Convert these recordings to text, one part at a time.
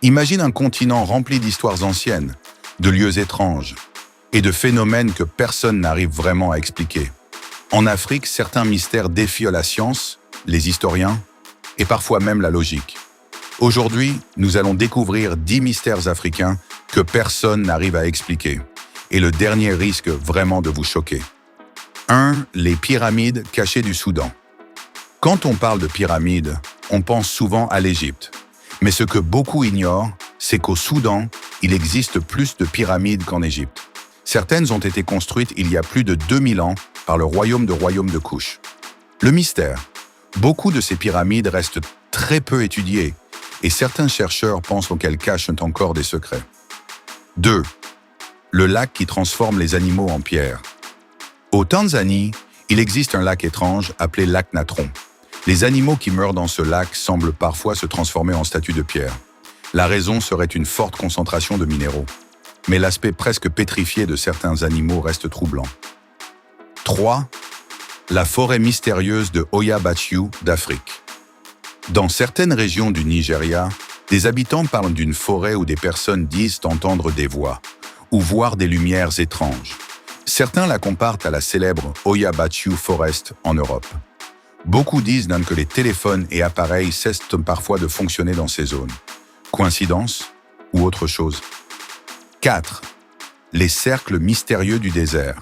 Imagine un continent rempli d'histoires anciennes, de lieux étranges et de phénomènes que personne n'arrive vraiment à expliquer. En Afrique, certains mystères défient la science, les historiens et parfois même la logique. Aujourd'hui, nous allons découvrir 10 mystères africains que personne n'arrive à expliquer. Et le dernier risque vraiment de vous choquer. 1. Les pyramides cachées du Soudan. Quand on parle de pyramides, on pense souvent à l'Égypte. Mais ce que beaucoup ignorent, c'est qu'au Soudan, il existe plus de pyramides qu'en Égypte. Certaines ont été construites il y a plus de 2000 ans par le royaume de Kush. Le mystère. Beaucoup de ces pyramides restent très peu étudiées et certains chercheurs pensent qu'elles cachent encore des secrets. 2. Le lac qui transforme les animaux en pierre. Au Tanzanie, il existe un lac étrange appelé lac Natron. Les animaux qui meurent dans ce lac semblent parfois se transformer en statues de pierre. La raison serait une forte concentration de minéraux. Mais l'aspect presque pétrifié de certains animaux reste troublant. 3. La forêt mystérieuse de Oya Bachiou d'Afrique. Dans certaines régions du Nigeria, des habitants parlent d'une forêt où des personnes disent entendre des voix ou voir des lumières étranges. Certains la comparent à la célèbre Oya Bachiou Forest en Europe. Beaucoup disent que les téléphones et appareils cessent parfois de fonctionner dans ces zones. Coïncidence ou autre chose? 4. Les cercles mystérieux du désert.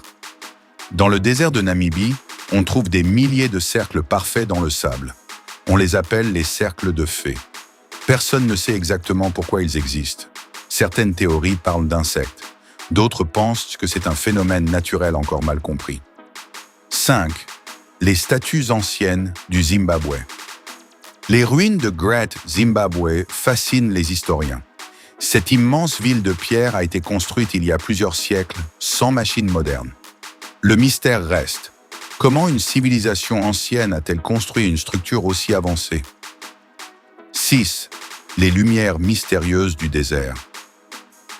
Dans le désert de Namibie, on trouve des milliers de cercles parfaits dans le sable. On les appelle les cercles de fées. Personne ne sait exactement pourquoi ils existent. Certaines théories parlent d'insectes. D'autres pensent que c'est un phénomène naturel encore mal compris. 5. Les statues anciennes du Zimbabwe. Les ruines de Great Zimbabwe fascinent les historiens. Cette immense ville de pierre a été construite il y a plusieurs siècles sans machines modernes. Le mystère reste. Comment une civilisation ancienne a-t-elle construit une structure aussi avancée? 6. Les lumières mystérieuses du désert.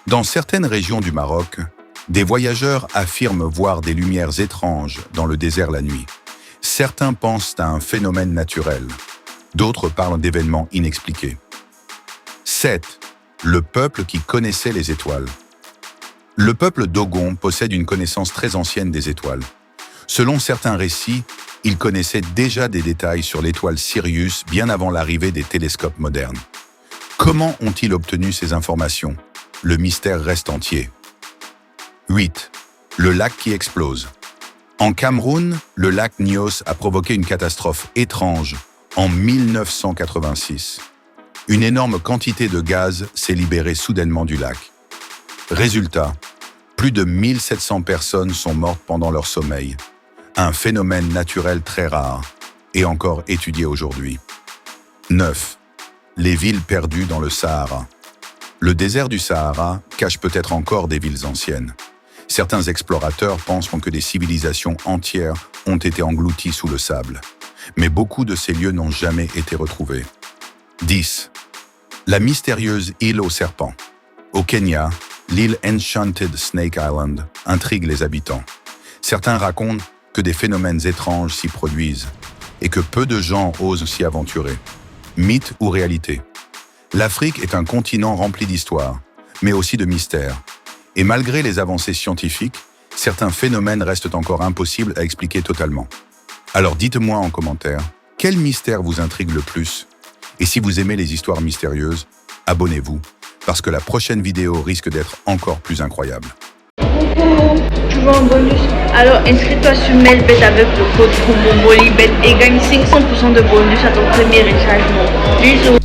Dans certaines régions du Maroc, des voyageurs affirment voir des lumières étranges dans le désert la nuit. Certains pensent à un phénomène naturel. D'autres parlent d'événements inexpliqués. 7. Le peuple qui connaissait les étoiles. Le peuple Dogon possède une connaissance très ancienne des étoiles. Selon certains récits, ils connaissaient déjà des détails sur l'étoile Sirius bien avant l'arrivée des télescopes modernes. Comment ont-ils obtenu ces informations? Le mystère reste entier. 8. Le lac qui explose. En Cameroun, le lac Nyos a provoqué une catastrophe étrange en 1986. Une énorme quantité de gaz s'est libérée soudainement du lac. Résultat, plus de 1700 personnes sont mortes pendant leur sommeil. Un phénomène naturel très rare et encore étudié aujourd'hui. 9. Les villes perdues dans le Sahara. Le désert du Sahara cache peut-être encore des villes anciennes. Certains explorateurs pensent que des civilisations entières ont été englouties sous le sable. Mais beaucoup de ces lieux n'ont jamais été retrouvés. 10. La mystérieuse île aux serpents. Au Kenya, l'île Enchanted Snake Island intrigue les habitants. Certains racontent que des phénomènes étranges s'y produisent et que peu de gens osent s'y aventurer. Mythe ou réalité? L'Afrique est un continent rempli d'histoires, mais aussi de mystères. Et malgré les avancées scientifiques, certains phénomènes restent encore impossibles à expliquer totalement. Alors dites-moi en commentaire, quel mystère vous intrigue le plus? Et si vous aimez les histoires mystérieuses, abonnez-vous, parce que la prochaine vidéo risque d'être encore plus incroyable. Tu veux un bonus? Alors inscris-toi sur Melbet avec le code promo MOLIBET et gagne 500% de bonus à ton premier rechargement. Bisous.